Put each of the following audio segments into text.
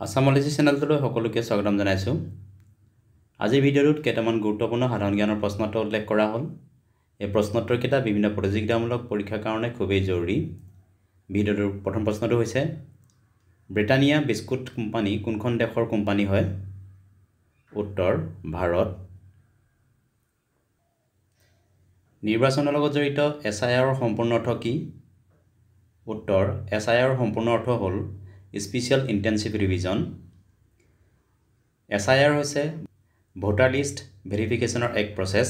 আসামলজি চেনেলটোলৈ সকলোকে স্বাগতম জনাইছো। আজিৰ ভিডিঅ'টোত কেইটামান গুৰুত্বপূৰ্ণ সাধাৰণ জ্ঞানৰ প্ৰশ্নোত্তৰ উল্লেখ কৰা হ'ল। এই প্ৰশ্নোত্তৰকেইটা বিভিন্ন প্ৰতিযোগিতামূলক পৰীক্ষাৰ কাৰণে খুবেই জৰুৰী। ভিডিঅ'টোৰ প্ৰথম প্ৰশ্নটো হৈছে ব্ৰিটানিয়া বিস্কুট কোম্পানী কোনখন দেশৰ কোম্পানী হয়? উত্তৰ ভাৰত। নিৰ্বাচনৰ লগত জড়িত SIR সম্পূৰ্ণ অৰ্থ কি? উত্তৰ SIR সম্পূৰ্ণ অৰ্থ হ'ল স্পেচিয়েল ইণ্টেনচিভ ৰিভিজন। SIR হৈছে ভোটাৰ লিষ্ট ভেৰিফিকেশ্যনৰ এক প্ৰচেছ।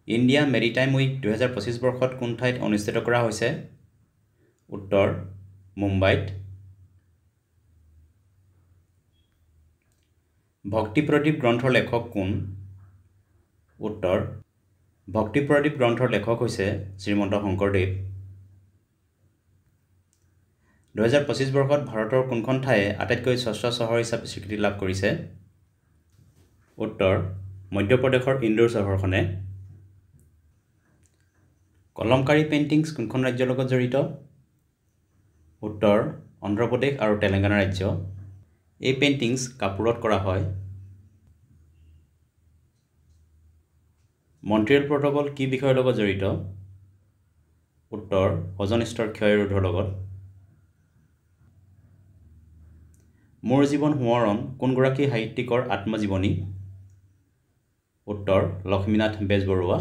ইণ্ডিয়া মেৰিটাইম উইক 2025 বৰ্ষত কোন ঠাইত অনুষ্ঠিত কৰা হৈছে? উত্তৰ মুম্বাইত। ভক্তি প্ৰদীপ গ্ৰন্থৰ লেখক কোন? উত্তৰ ভক্তি প্ৰদীপ গ্ৰন্থৰ লেখক হৈছে শ্ৰীমন্ত শংকৰদেৱ। 2025 বৰ্ষত ভাৰতৰ কোনখন ঠাইয়ে আটাইতকৈ স্বচ্ছ চহৰ হিচাপে স্বীকৃতি লাভ কৰিছে? উত্তৰ মধ্যপ্ৰদেশৰ ইন্দোৰ চহৰখনে। কলমকাৰী পেইণ্টিংছ কোনখন ৰাজ্যৰ লগত জড়িত? উত্তৰ অন্ধ্ৰপ্ৰদেশ আৰু তেলেংগানা ৰাজ্য। এই পেইণ্টিংছ কাপোৰত কৰা হয়। মন্ট্ৰিয়েল প্ৰট'কল কি বিষয়ৰ লগত জড়িত? উত্তৰ অজন স্তৰ ক্ষয় ৰোধৰ লগত। মোৰ জীৱন সোঁৱৰণ কোনগৰাকী সাহিত্যিকৰ আত্মজীৱনী? উত্তৰ লক্ষ্মীনাথ বেজবৰুৱা।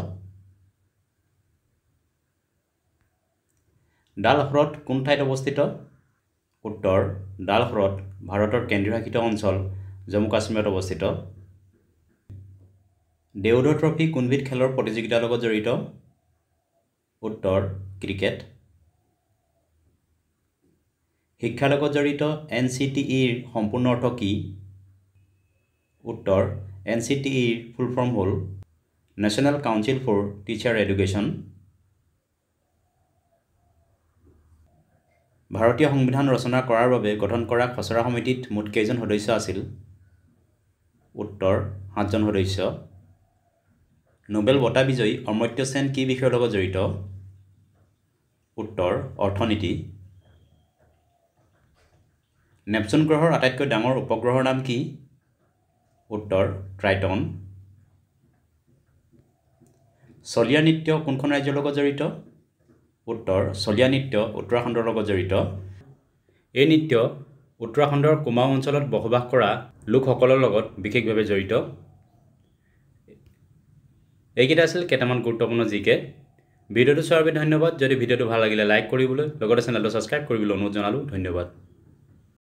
ডাল হ্ৰদ কোন ঠাইত অৱস্থিত? উত্তৰ ডাল হ্ৰদ ভাৰতৰ কেন্দ্ৰীয় শাসিত অঞ্চল জম্মু কাশ্মীৰত অৱস্থিত। দেওধৰ ট্ৰফী কোনবিধ খেলৰ প্ৰতিযোগিতাৰ লগত জড়িত? উত্তৰ ক্ৰিকেট। শিক্ষাৰ লগত জড়িত NCTEৰ সম্পূৰ্ণ অৰ্থ কি? উত্তৰ NCTEৰ ফুল ফৰ্ম হ'ল national council for teacher education. ভাৰতীয় সংবিধান ৰচনা কৰাৰ বাবে গঠন কৰা খচৰা সমিতিত মুঠ কেইজন সদস্য আছিল? উত্তৰ 7 জন সদস্য। নোবেল বঁটা বিজয়ী অমৰ্ত্য সেন কি বিষয়ৰ লগত জড়িত? উত্তৰ অৰ্থনীতি। নেপচুন গ্ৰহৰ আটাইতকৈ ডাঙৰ উপগ্ৰহৰ নাম কি? উত্তৰ ট্ৰাইটন। চলিয়া নৃত্য কোনখন ৰাজ্যৰ লগত জড়িত? উত্তৰ চলিয়া নৃত্য উত্তৰাখণ্ডৰ লগত জড়িত। এই নৃত্য উত্তৰাখণ্ডৰ কুমাওঁ অঞ্চলত বসবাস কৰা লোকসকলৰ লগত বিশেষভাৱে জড়িত। এইকেইটা আছিল কেইটামান গুৰুত্বপূৰ্ণ জিকে। ভিডিঅ'টো চোৱাৰ বাবে ধন্যবাদ। যদি ভিডিঅ'টো ভাল লাগিলে লাইক কৰিবলৈ লগতে চেনেলটো ছাবস্ক্ৰাইব কৰিবলৈ অনুৰোধ জনালোঁ। ধন্যবাদ।